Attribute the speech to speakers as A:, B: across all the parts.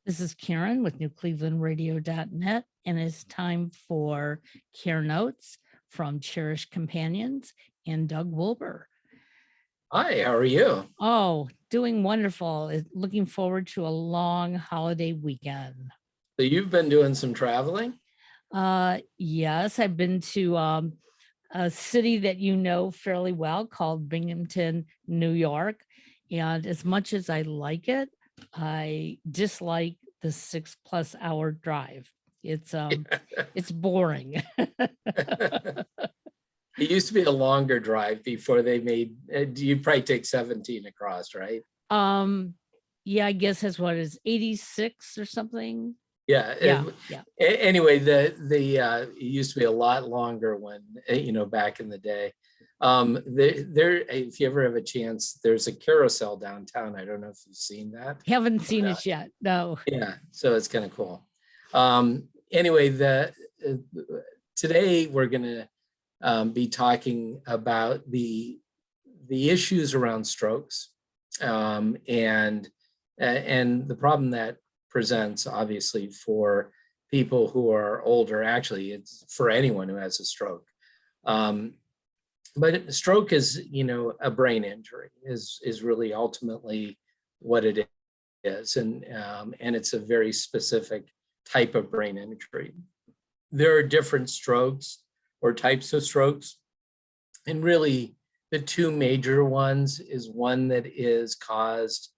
A: This is Karen with NewClevelandRadio.net, and it's time for Care Notes from Cherished Companions and Doug Wilber.
B: Hi, how are you?
A: Oh, doing wonderful. Looking forward to a long holiday weekend.
B: So you've been doing some traveling?
A: Yes, I've been to a city that you know fairly well called Binghamton, New York. And as much as I like it, I dislike the 6+ hour drive. It's boring.
B: It used to be a longer drive before they made, you probably take 17 across, right?
A: Yeah, I guess that's what it is, 86 or something.
B: Yeah.
A: Yeah.
B: Anyway, it used to be a lot longer when, back in the day. If you ever have a chance, there's a carousel downtown. I don't know if you've seen that.
A: Haven't seen it yet. No.
B: Yeah, so it's kind of cool. Anyway, today we're going to be talking about the issues around strokes, and the problem that presents, obviously, for people who are older. Actually, it's for anyone who has a stroke. But stroke is, a brain injury is really ultimately what it is, and it's a very specific type of brain injury. There are different strokes or types of strokes, and really the two major ones is one that is caused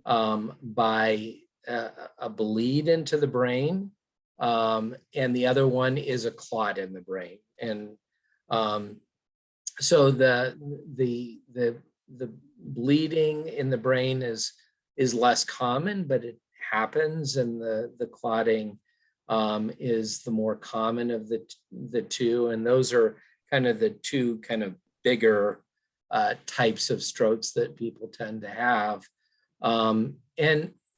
B: by a bleed into the brain, and the other one is a clot in the brain. And so the bleeding in the brain is less common, but it happens, and the clotting is the more common of the two, and those are kind of the two kind of bigger types of strokes that people tend to have. And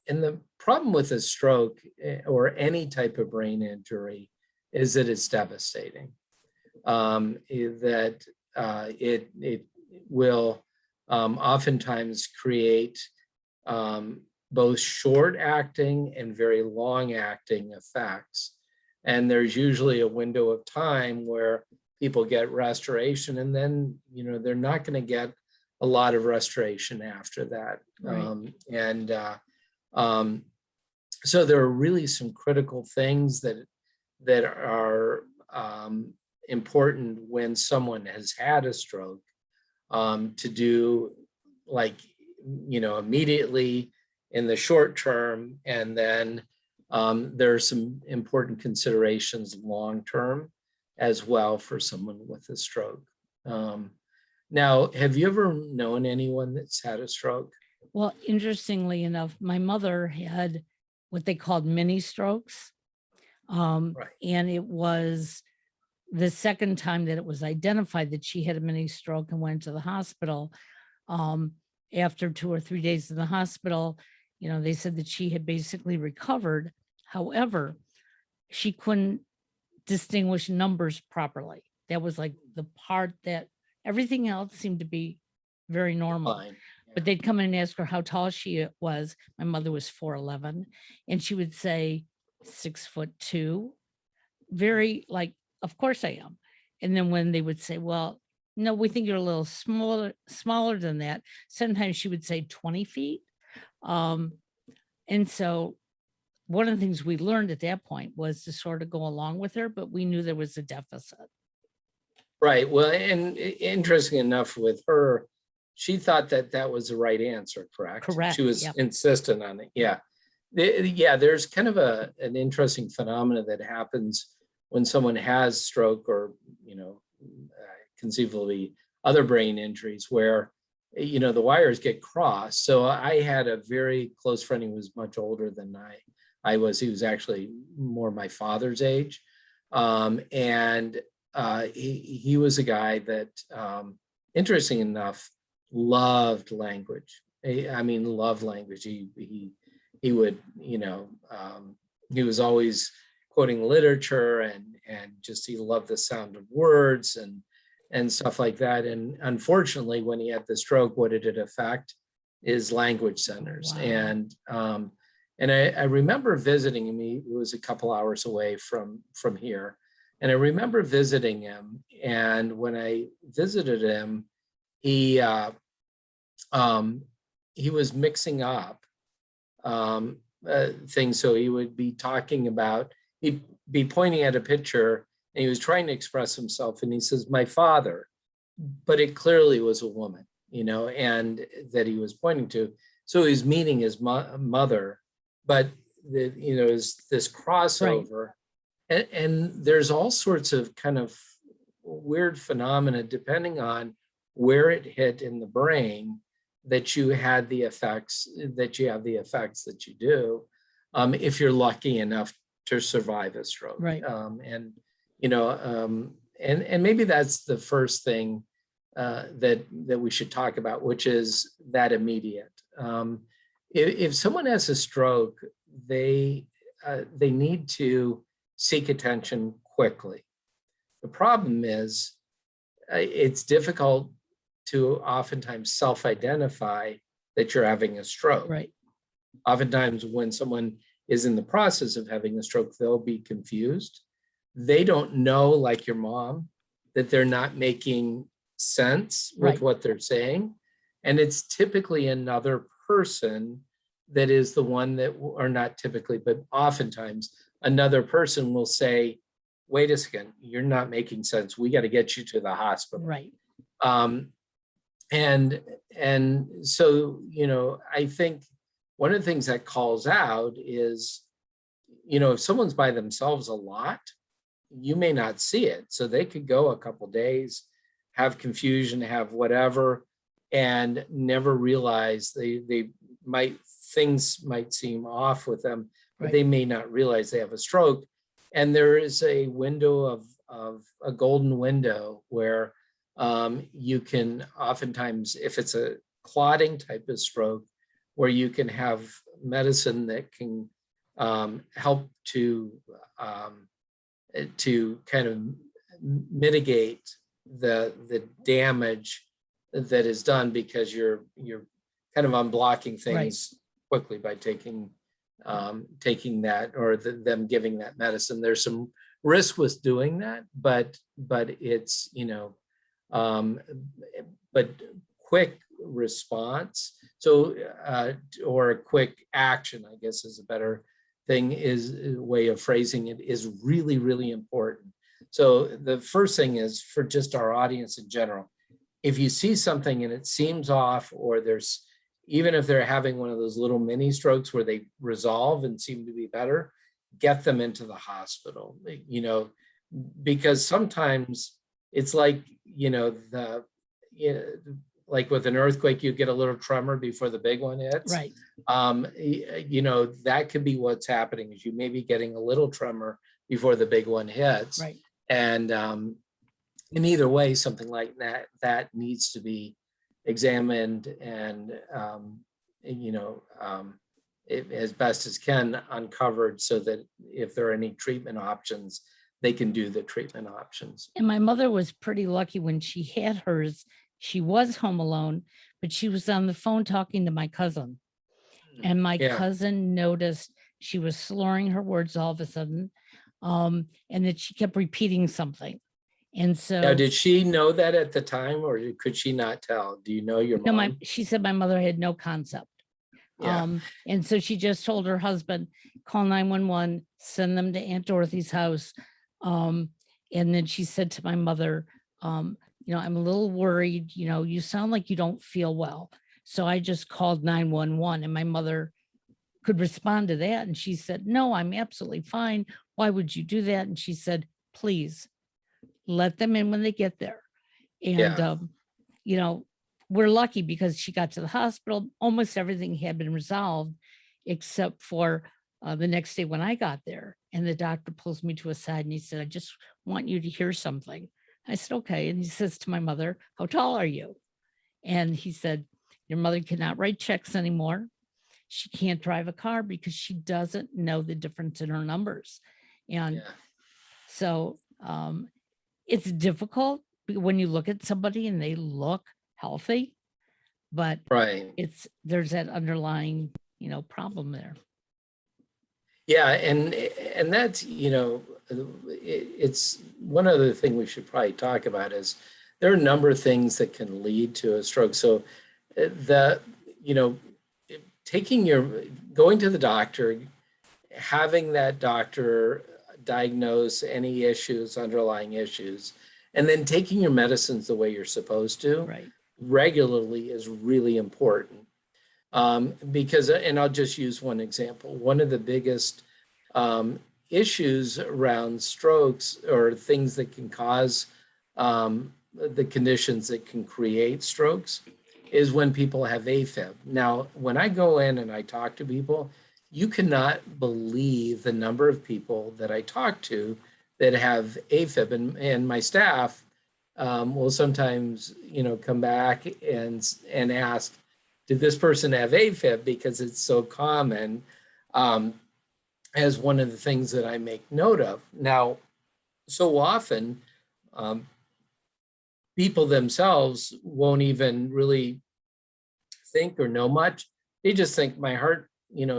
B: the problem with a stroke or any type of brain injury is that it's devastating. That it will oftentimes create both short acting and very long acting effects. And there's usually a window of time where people get restoration, and then, they're not going to get a lot of restoration after that.
A: Right.
B: So there are really some critical things that are important when someone has had a stroke, to do, like, immediately in the short term, and then there are some important considerations long term as well for someone with a stroke. Now, have you ever known anyone that's had a stroke?
A: Well, interestingly enough, my mother had what they called mini strokes.
B: Right.
A: And it was the second time that it was identified that she had a mini stroke and went to the hospital. After 2 or 3 days in the hospital, they said that she had basically recovered. However, she couldn't distinguish numbers properly. That was like the part that everything else seemed to be very normal.
B: Fine.
A: But they'd come in and ask her how tall she was. My mother was 4'11", and she would say 6'2". Very like, of course I am. And then when they would say, well, no, we think you're a little smaller than that. Sometimes she would say 20 feet. And so one of the things we learned at that point was to sort of go along with her, but we knew there was a deficit.
B: Right. Well, and interesting enough with her, she thought that was the right answer, correct?
A: Correct.
B: She was
A: Yep.
B: insistent on it. Yeah. Yeah, there's kind of an interesting phenomena that happens when someone has stroke or, conceivably other brain injuries where, the wires get crossed. So I had a very close friend who was much older than I was. He was actually more my father's age. And he was a guy that, interesting enough, loved language. Loved language. He would, he was always quoting literature, and just, he loved the sound of words and stuff like that. And unfortunately, when he had the stroke, what did it affect? His language centers.
A: Wow.
B: And And I remember visiting him. He was a couple hours away from here. And I remember visiting him. And when I visited him, he he was mixing up things. So he would be talking about, he'd be pointing at a picture, and he was trying to express himself. And he says, "My father," but it clearly was a woman, and that he was pointing to. So he's meeting his mother, but is this crossover. And there's all sorts of kind of weird phenomena depending on where it hit in the brain, that you have the effects that you do, if you're lucky enough to survive a stroke.
A: Right.
B: And maybe that's the first thing that we should talk about, which is that immediate. If someone has a stroke, they need to seek attention quickly. The problem is, it's difficult to oftentimes self-identify that you're having a stroke.
A: Right.
B: Oftentimes when someone is in the process of having a stroke, they'll be confused. They don't know, like your mom, that they're not making sense with what they're saying. And it's typically another person that is the one that, or not typically, but oftentimes another person will say, "Wait a second, you're not making sense. We got to get you to the hospital."
A: Right.
B: And so, I think one of the things that calls out is, if someone's by themselves a lot, you may not see it. So they could go a couple days, have confusion, have whatever, and never realize things might seem off with them, but they may not realize they have a stroke. And there is a window of a golden window where you can oftentimes, if it's a clotting type of stroke, where you can have medicine that can help to kind of mitigate the damage that is done, because you're kind of unblocking things quickly by taking that, or them giving that medicine. There's some risk with doing that, but it's but quick response. So or a quick action, I guess, is a better thing, is a way of phrasing it, is really, really important. So the first thing is, for just our audience in general, if you see something and it seems off, or there's, even if they're having one of those little mini strokes where they resolve and seem to be better, get them into the hospital, because sometimes it's like, like with an earthquake, you get a little tremor before the big one hits.
A: Right.
B: That could be what's happening, is you may be getting a little tremor before the big one hits.
A: Right.
B: And in either way, something like that needs to be examined and, as best as can, uncovered, so that if there are any treatment options, they can do the treatment options.
A: And my mother was pretty lucky when she had hers. She was home alone, but she was on the phone talking to my cousin. And my cousin noticed she was slurring her words all of a sudden, and that she kept repeating something. And so,
B: now, did she know that at the time, or could she not tell? Do you know your mom?
A: No, she said my mother had no concept. And so she just told her husband, call 911, send them to Aunt Dorothy's house. And then she said to my mother, I'm a little worried, you sound like you don't feel well. So I just called 911, and my mother could respond to that. And she said, no, I'm absolutely fine. Why would you do that? And she said, please let them in when they get there. And, we're lucky, because she got to the hospital, almost everything had been resolved, except for the next day when I got there. And the doctor pulls me to a side and he said, I just want you to hear something. I said, okay. And he says to my mother, how tall are you? And he said, your mother cannot write checks anymore. She can't drive a car because she doesn't know the difference in her numbers. And so it's difficult when you look at somebody and they look healthy, but there's that underlying, problem there.
B: Yeah, and that's, it's one other thing we should probably talk about is there are a number of things that can lead to a stroke. So the, you know, taking your, going to the doctor, having that doctor diagnose any issues, underlying issues, and then taking your medicines the way you're supposed to
A: Right.
B: regularly is really important. Because, and I'll just use one example. One of the biggest issues around strokes or things that can cause the conditions that can create strokes is when people have AFib. Now, when I go in and I talk to people, you cannot believe the number of people that I talk to that have AFib, and my staff will sometimes, come back and ask, did this person have AFib? Because it's so common, as one of the things that I make note of. Now, so often, um, people themselves won't even really think or know much. They just think my heart,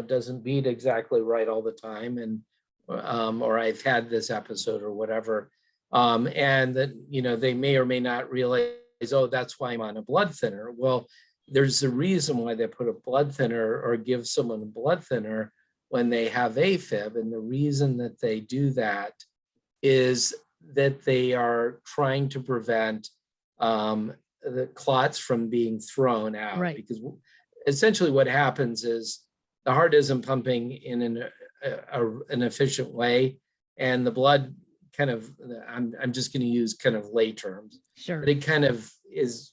B: doesn't beat exactly right all the time, and or I've had this episode or whatever, and that they may or may not realize, oh, that's why I'm on a blood thinner. Well, there's a reason why they put a blood thinner or give someone a blood thinner when they have AFib, and the reason that they do that is that they are trying to prevent the clots from being thrown out.
A: Right.
B: Because essentially what happens is the heart isn't pumping in an efficient way, and the blood kind of, I'm just going to use kind of lay terms,
A: Sure.
B: but it kind of is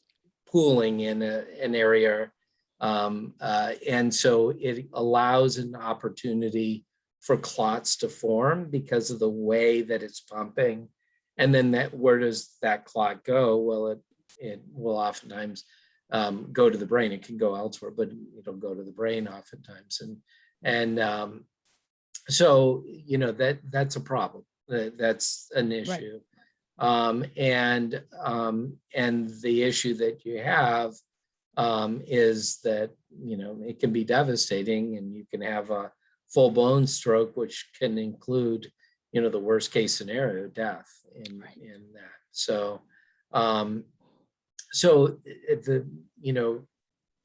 B: pooling in an area. And so it allows an opportunity for clots to form because of the way that it's pumping. And then where does that clot go? Well, it will oftentimes go to the brain. It can go elsewhere, but it'll go to the brain oftentimes. And so, that's a problem. That's an issue. Right. And the issue that you have is that, it can be devastating, and you can have a full-blown stroke, which can include, the worst case scenario, death in that. So,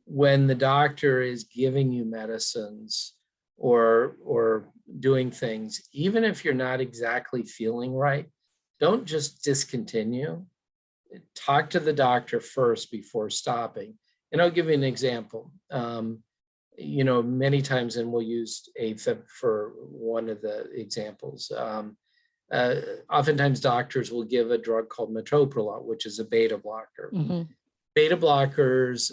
B: when the doctor is giving you medicines or doing things, even if you're not exactly feeling right, don't just discontinue. Talk to the doctor first before stopping. And I'll give you an example. Many times, and we'll use AFib for one of the examples. Oftentimes doctors will give a drug called metoprolol, which is a beta blocker.
A: Mm-hmm.
B: Beta blockers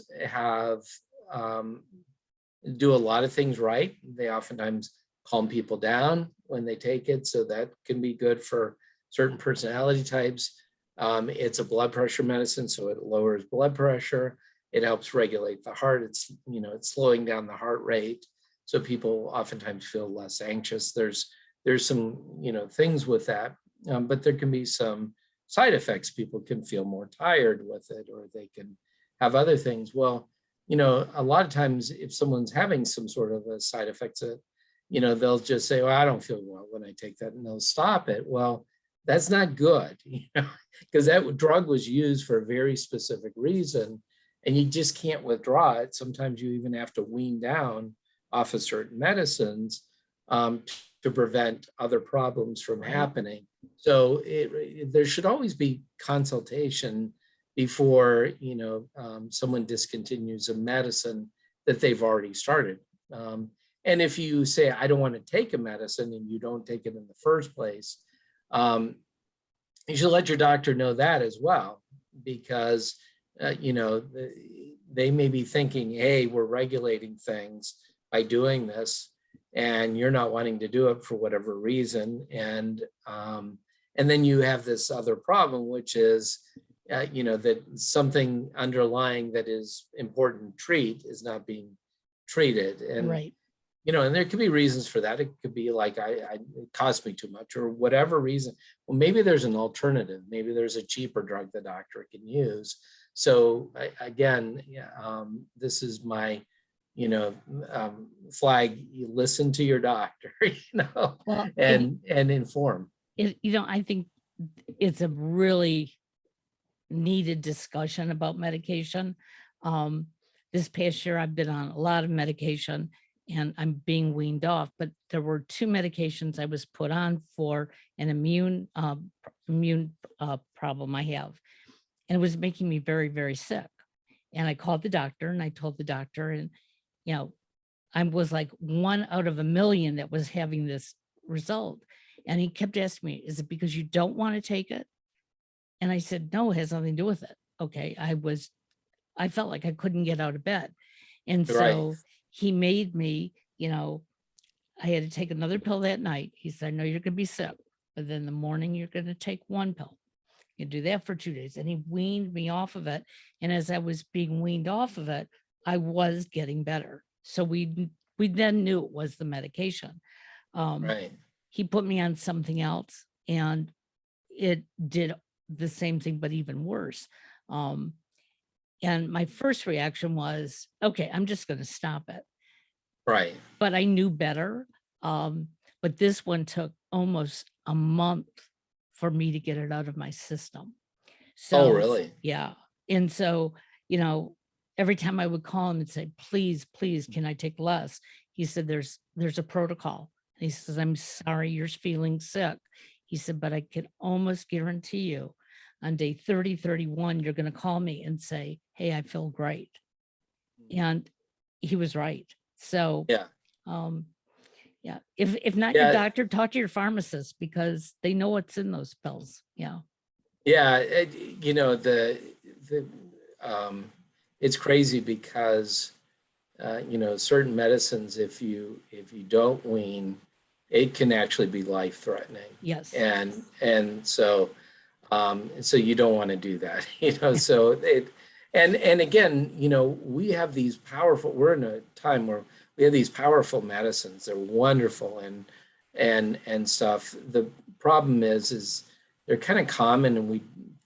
B: do a lot of things right. They oftentimes calm people down when they take it, so that can be good for certain personality types. It's a blood pressure medicine, so it lowers blood pressure. It helps regulate the heart. It's slowing down the heart rate, so people oftentimes feel less anxious. There's some things with that, but there can be some side effects. People can feel more tired with it, or they can have other things. Well, a lot of times if someone's having some sort of a side effect, they'll just say, well, I don't feel well when I take that, and they'll stop it. Well, that's not good, because that drug was used for a very specific reason, and you just can't withdraw it. Sometimes you even have to wean down off of certain medicines to prevent other problems from happening. So there should always be consultation before someone discontinues a medicine that they've already started. And if you say, I don't want to take a medicine, and you don't take it in the first place, you should let your doctor know that as well, because they may be thinking, hey, we're regulating things by doing this, and you're not wanting to do it for whatever reason. And then you have this other problem, which is, that something underlying that is important to treat is not being treated. And, and there could be reasons for that. It could be like, it cost me too much, or whatever reason. Well, maybe there's an alternative. Maybe there's a cheaper drug the doctor can use. So again, this is my flag, you listen to your doctor,
A: Well,
B: and inform.
A: I think it's a really needed discussion about medication. Um, this past year, I've been on a lot of medication and I'm being weaned off, but there were 2 medications I was put on for an immune problem I have. And it was making me very, very sick. And I called the doctor and I told the doctor, and, I was like 1 out of a million that was having this result. And he kept asking me, is it because you don't want to take it? And I said, no, it has nothing to do with it. Okay. I felt like I couldn't get out of bed. And
B: Right.
A: so he made me, I had to take another pill that night. He said, I know you're going to be sick, but then in the morning you're going to take 1 pill. You do that for 2 days. And he weaned me off of it. And as I was being weaned off of it, I was getting better. So we then knew it was the medication.
B: Right.
A: He put me on something else and it did the same thing, but even worse. And my first reaction was, okay, I'm just going to stop it.
B: Right.
A: But I knew better. But this one took almost a month for me to get it out of my system. So,
B: Oh, really?
A: yeah. And so, every time I would call him and say, please, please, can I take less? He said, there's a protocol. And he says, I'm sorry you're feeling sick. He said, but I can almost guarantee you on day 30, 31, you're going to call me and say, hey, I feel great. And he was right. So,
B: Yeah.
A: Yeah. If not your doctor, talk to your pharmacist because they know what's in those pills. Yeah.
B: Yeah. It's crazy because, certain medicines, if you don't wean, it can actually be life threatening.
A: Yes.
B: And so you don't want to do that, so and again, we have these we're in a time where we have these powerful medicines. They're wonderful and stuff. The problem is they're kind of common, and we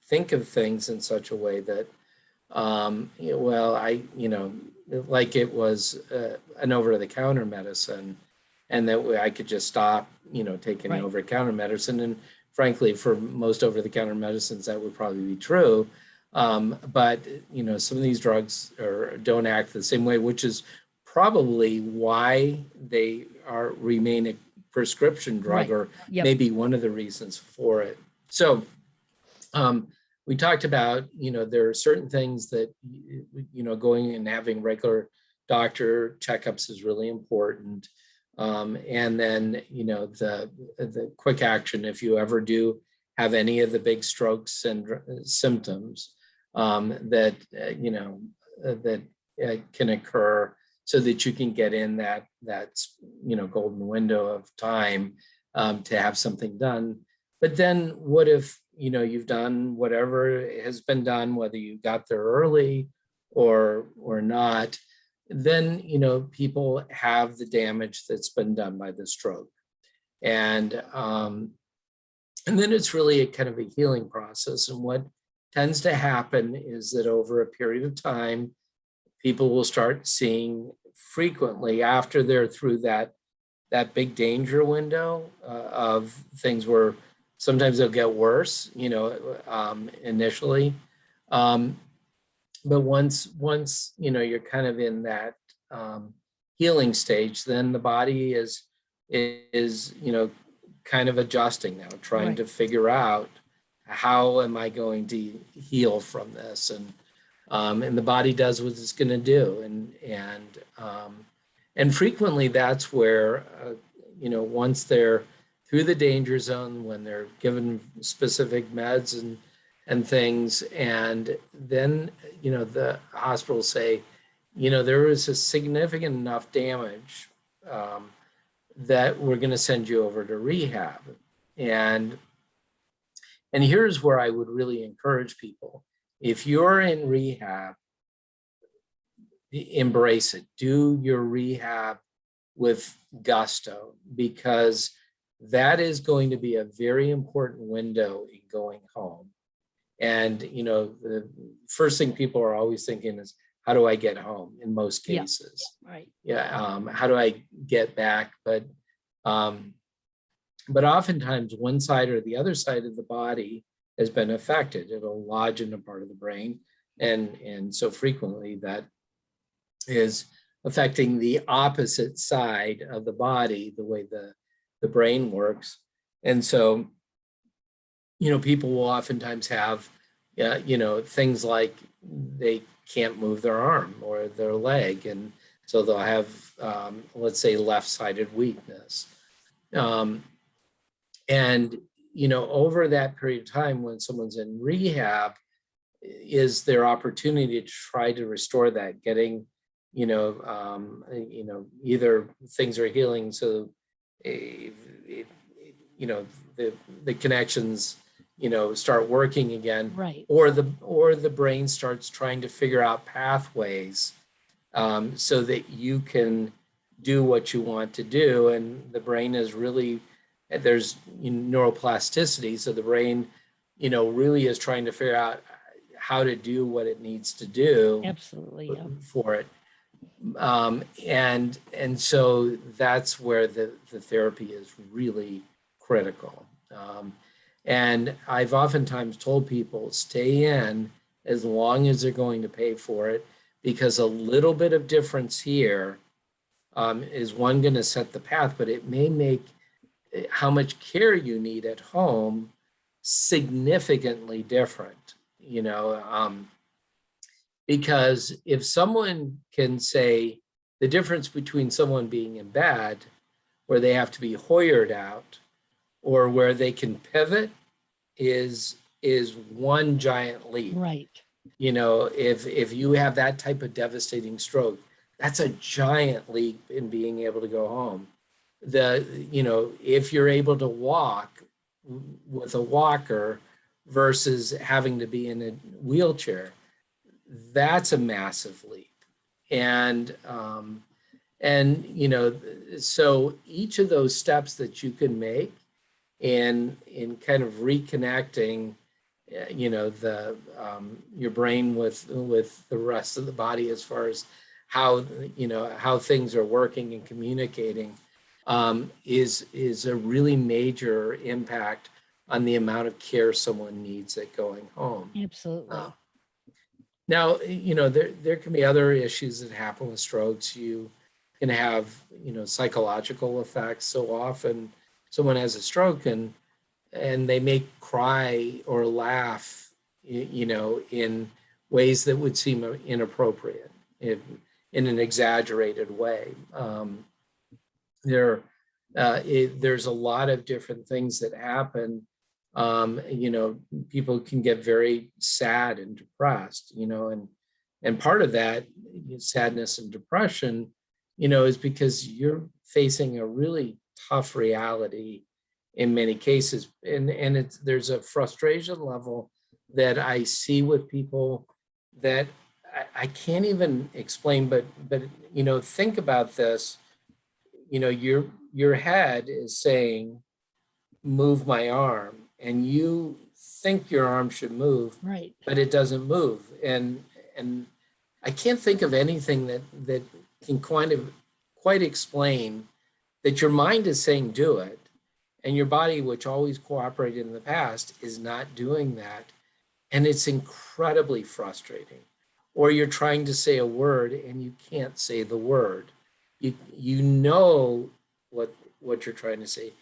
B: think of things in such a way that, like it was an over-the-counter medicine, and that way I could just stop, taking
A: Right.
B: over-the-counter medicine. And frankly, for most over-the-counter medicines, that would probably be true. But some of these drugs don't act the same way, which is probably why they remain a prescription drug,
A: Right.
B: or
A: Yep.
B: maybe one of the reasons for it. So we talked about, there are certain things that, going and having regular doctor checkups is really important. And then, the quick action, if you ever do have any of the big strokes and symptoms that can occur, so that you can get in that golden window of time to have something done. But then what if, you've done whatever has been done, whether you got there early or not, then, people have the damage that's been done by the stroke. And then it's really a kind of a healing process. And what tends to happen is that over a period of time, people will start seeing frequently, after they're through that big danger window of things where sometimes they'll get worse, initially. But once you're kind of in that healing stage, then the body is kind of adjusting now, trying to figure out, how am I going to heal from this? And the body does what it's going to do. And frequently that's where, once they're through the danger zone, when they're given specific meds and things, and then, the hospitals say, there was a significant enough damage that we're going to send you over to rehab. And here's where I would really encourage people. If you're in rehab, embrace it. Do your rehab with gusto, because that is going to be a very important window in going home. And, the first thing people are always thinking is, how do I get home in most
A: Yeah.
B: cases?
A: Right.
B: Yeah. How do I get back? But oftentimes one side or the other side of the body has been affected. It'll lodge in a part of the brain. And so frequently that is affecting the opposite side of the body, the way the brain works. And so, people will oftentimes have, things like they can't move their arm or their leg. And so they'll have, let's say, left-sided weakness. And, over that period of time when someone's in rehab, is their opportunity to try to restore that, getting, either things are healing, so, eh, it, the connections, start working again,
A: Right.
B: or the brain starts trying to figure out pathways, so that you can do what you want to do. And the brain is really, there's neuroplasticity, so the brain, really is trying to figure out how to do what it needs to do.
A: Absolutely. Yeah.
B: For it. And so that's where the therapy is really critical. And I've oftentimes told people, stay in as long as they're going to pay for it, because a little bit of difference here, is one, going to set the path, but it may make how much care you need at home significantly different, because if someone can say the difference between someone being in bed, where they have to be Hoyered out, or where they can pivot, is one giant leap.
A: Right.
B: If you have that type of devastating stroke, that's a giant leap in being able to go home. If you're able to walk with a walker versus having to be in a wheelchair, that's a massive leap. And so each of those steps that you can make in kind of reconnecting, your brain with the rest of the body, as far as how things are working and communicating, is a really major impact on the amount of care someone needs at going home.
A: Absolutely.
B: Now, there can be other issues that happen with strokes. You can have, psychological effects. So often someone has a stroke and they may cry or laugh, in ways that would seem inappropriate, in an exaggerated way. There's a lot of different things that happen. People can get very sad and depressed, and part of that sadness and depression, is because you're facing a really tough reality in many cases. And there's a frustration level that I see with people that I can't even explain, but think about this. Your head is saying, move my arm, and you think your arm should move,
A: Right.
B: but it doesn't move. And I can't think of anything that can quite explain that your mind is saying do it, and your body, which always cooperated in the past, is not doing that. And it's incredibly frustrating. Or you're trying to say a word and you can't say the word. You know what you're trying to say.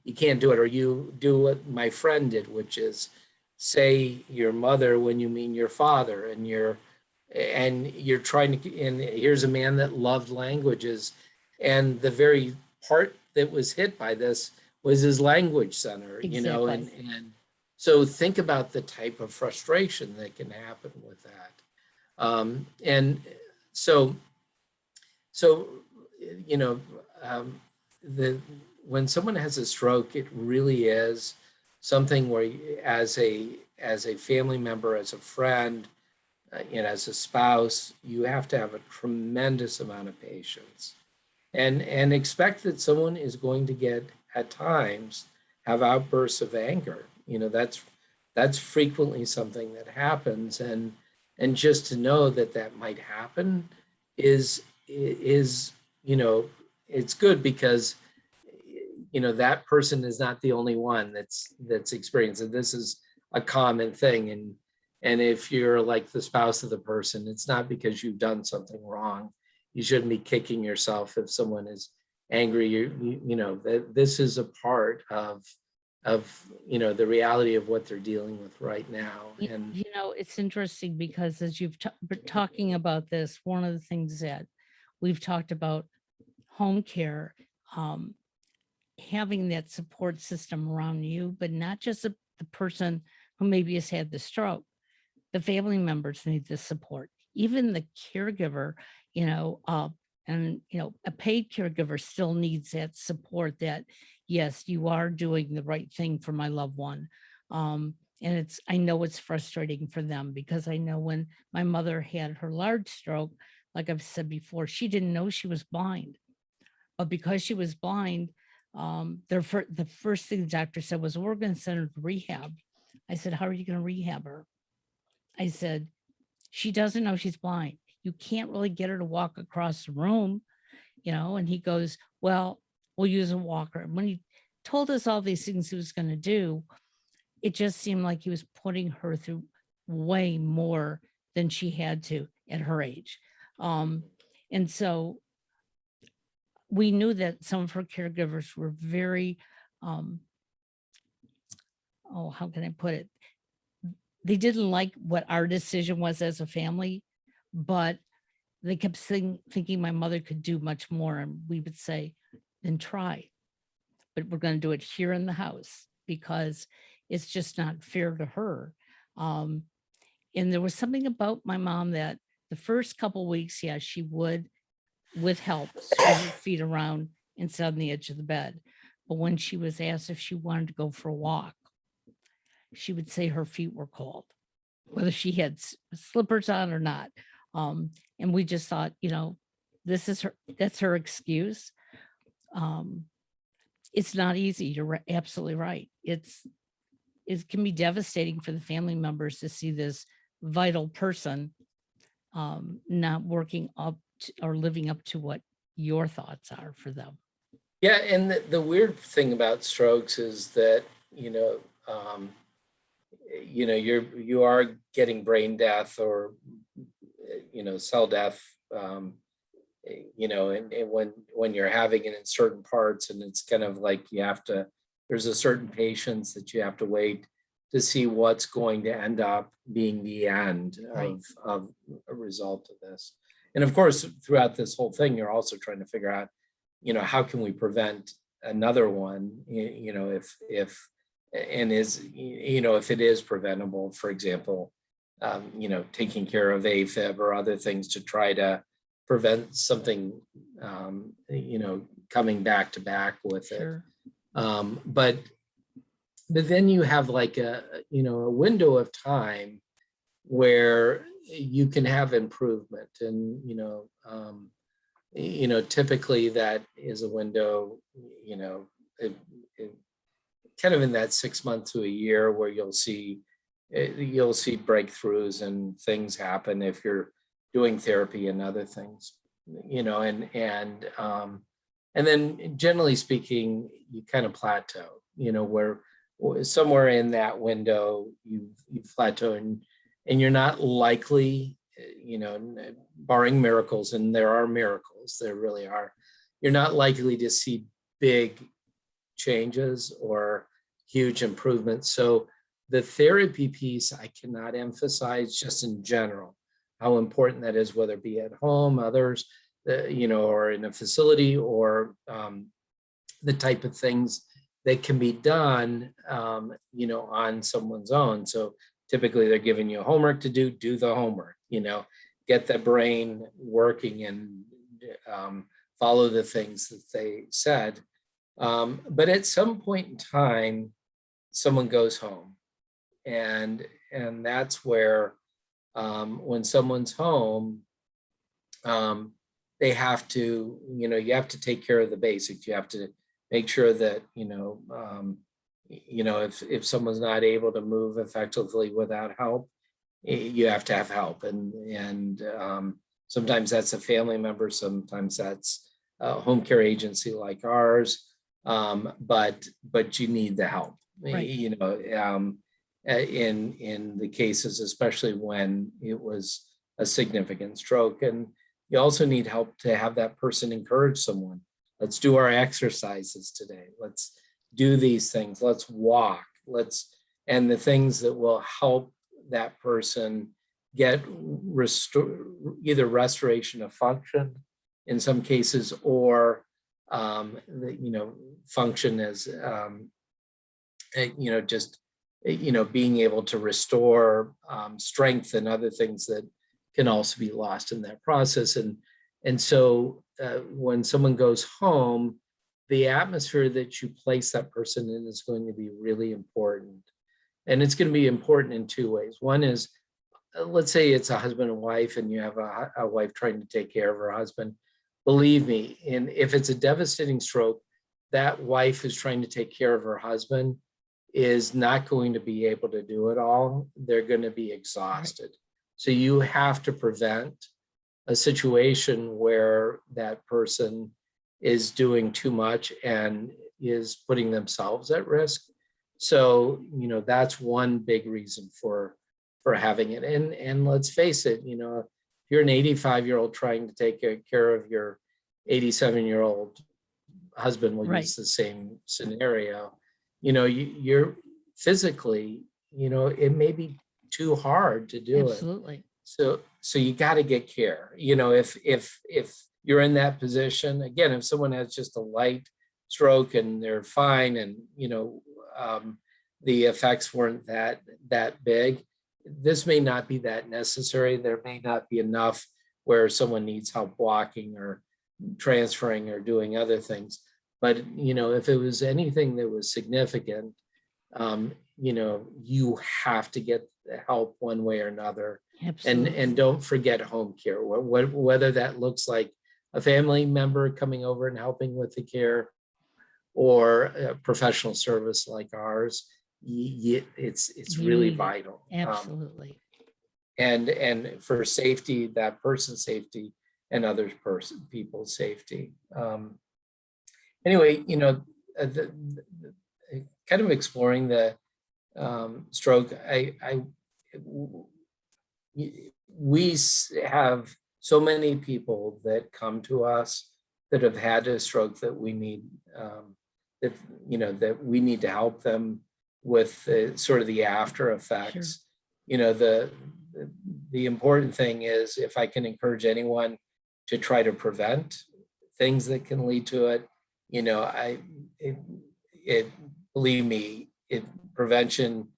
B: You can't do it. Or you do what my friend did, which is say your mother when you mean your father, and you're trying to, and here's a man that loved languages, and the very part that was hit by this was his language center.
A: Exactly.
B: And so think about the type of frustration that can happen with that. And so when someone has a stroke, it really is something where as a family member, as a friend, and as a spouse, you have to have a tremendous amount of patience, and expect that someone is going to get, at times, have outbursts of anger. That's frequently something that happens, and And just to know that that might happen is, you know, it's good because, you know, that person is not the only one that's experiencing. This is a common thing. And if you're like the spouse of the person, it's not because you've done something wrong. You shouldn't be kicking yourself if someone is angry. You know, that this is a part of, you know, the reality of what they're dealing with right now. And
A: You know, it's interesting because as you've been talking about this, one of the things that we've talked about home care, um, having that support system around you, but not just the person who maybe has had the stroke. The family members need the support, even the caregiver, you know, and you know, a paid caregiver still needs that support that, yes, you are doing the right thing for my loved one. And I know it's frustrating for them because I know when my mother had her large stroke, like I've said before, she didn't know she was blind, but because she was blind, the first thing the doctor said was, we're going to send her to rehab. I said, how are you going to rehab her? I said, she doesn't know she's blind. You can't really get her to walk across the room, you know? And he goes, well, we'll use a walker. And when he told us all these things he was going to do, it just seemed like he was putting her through way more than she had to at her age. And so we knew that some of her caregivers were very, oh, how can I put it? They didn't like what our decision was as a family, but they kept thinking my mother could do much more. And we would say, then try, but we're going to do it here in the house because it's just not fair to her. Um, and there was something about my mom that the first couple weeks, yeah, she would, with help, swing her feet around and sit on the edge of the bed. But when she was asked if she wanted to go for a walk, she would say her feet were cold, whether she had slippers on or not. And we just thought, you know, that's her excuse. Um, it's not easy. You're absolutely right. It can be devastating for the family members to see this vital person not working up to, or living up to what your thoughts are for them.
B: yeah, and the weird thing about strokes is that, you know, you are getting brain death or, you know, cell death, you know, and when you're having it in certain parts, and it's kind of like you have to, there's a certain patience that you have to wait to see what's going to end up being the end
A: Right.
B: of a result of this. And of course, throughout this whole thing, you're also trying to figure out, you know, how can we prevent another one, you know, if and is, you know, if it is preventable, for example, you know, taking care of AFib or other things to try to prevent something, you know, coming back to back with it.
A: Sure.
B: But then you have like you know, a window of time where you can have improvement, and you know, typically that is a window, you know, it kind of in that 6 months to a year where you'll see breakthroughs and things happen if you're doing therapy and other things, you know, and then generally speaking, you kind of plateau, you know, where somewhere in that window you plateau, and you're not likely, you know, barring miracles, and there are miracles, there really are, you're not likely to see big changes or huge improvements. So the therapy piece, I cannot emphasize just in general how important that is, whether it be at home, others, you know, or in a facility, or the type of things that can be done, you know, on someone's own. So typically they're giving you homework to do the homework, you know, get the brain working, and follow the things that they said. But at some point in time, someone goes home, and that's where, when someone's home, they have to, you know, you have to take care of the basics. You have to make sure that, you know, if someone's not able to move effectively without help, you have to have help. And sometimes that's a family member, sometimes that's a home care agency like ours. But you need the help,
A: Right.
B: In the cases, especially when it was a significant stroke. And you also need help to have that person encourage someone. Let's do our exercises today. Let's do these things. Let's walk. And the things that will help that person get either restoration of function in some cases, or function as just being able to restore strength and other things that can also be lost in that process. And so when someone goes home, the atmosphere that you place that person in is going to be really important. And it's going to be important in two ways. One is, let's say it's a husband and wife, and you have a wife trying to take care of her husband. Believe me, and if it's a devastating stroke, that wife who's trying to take care of her husband is not going to be able to do it all. They're going to be exhausted. Right. So you have to prevent a situation where that person is doing too much and is putting themselves at risk. So, that's one big reason for having it. And let's face it, if you're an 85-year-old trying to take care of your 87-year-old husband, we'll use the same scenario, you're physically, it may be too hard to do
A: Absolutely.
B: it. So you got to get care. If you're in that position, again, if someone has just a light stroke and they're fine, and the effects weren't that big, this may not be that necessary. There may not be enough where someone needs help walking or transferring or doing other things. But if it was anything that was significant, you have to get help one way or another.
A: Absolutely.
B: And don't forget home care, whether that looks like a family member coming over and helping with the care, or a professional service like ours. It's really vital.
A: Absolutely.
B: And for safety, that person's safety and other people's safety. Anyway, kind of exploring the stroke. We have so many people that come to us that have had a stroke that we need that we need to help them with sort of the after effects. Sure. The important thing is, if I can encourage anyone to try to prevent things that can lead to it, believe me, prevention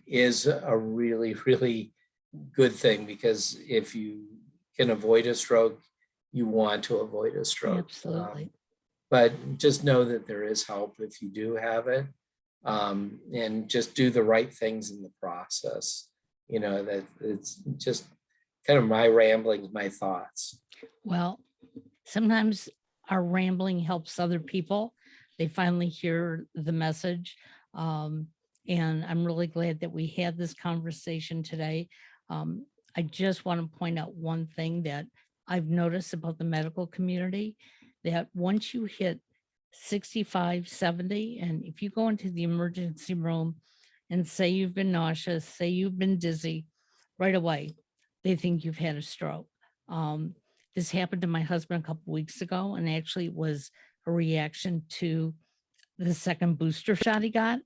B: is a really, really good thing, because if you can avoid a stroke, you want to avoid a stroke.
A: Absolutely.
B: But just know that there is help if you do have it, and just do the right things in the process. That it's just kind of my ramblings, my thoughts.
A: Well, sometimes our rambling helps other people. They finally hear the message. And I'm really glad that we had this conversation today. I just want to point out one thing that I've noticed about the medical community, that once you hit 65, 70, and if you go into the emergency room and say you've been nauseous, say you've been dizzy, right away, they think you've had a stroke. This happened to my husband a couple weeks ago, and actually it was a reaction to the second booster shot he got.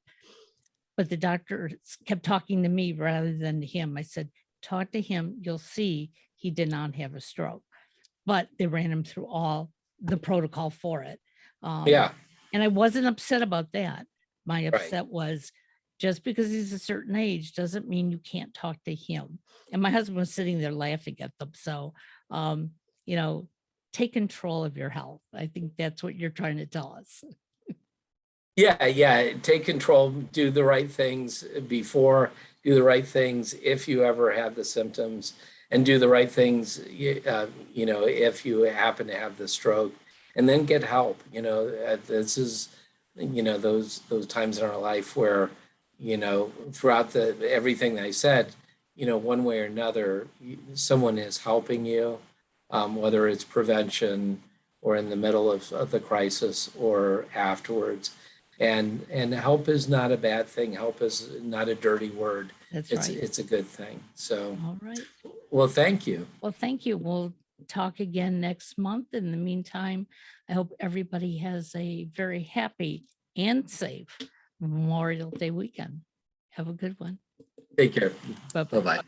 A: But the doctor kept talking to me rather than to him. I said, talk to him, you'll see he did not have a stroke. But they ran him through all the protocol for it. And I wasn't upset about that. My upset was, just because he's a certain age doesn't mean you can't talk to him. And my husband was sitting there laughing at them. So, take control of your health. I think that's what you're trying to tell us.
B: Yeah. Take control, do the right things before, do the right things if you ever have the symptoms, and do the right things, if you happen to have the stroke, and then get help. This is, those times in our life where, throughout everything that I said, one way or another, someone is helping you, whether it's prevention or in the middle of the crisis or afterwards. And help is not a bad thing. Help is not a dirty word.
A: That's
B: It's
A: right.
B: it's a good thing. So,
A: All right.
B: well, thank you.
A: Well, thank you. We'll talk again next month. In the meantime, I hope everybody has a very happy and safe Memorial Day weekend. Have a good one.
B: Take care.
A: Bye-bye.
B: Bye-bye.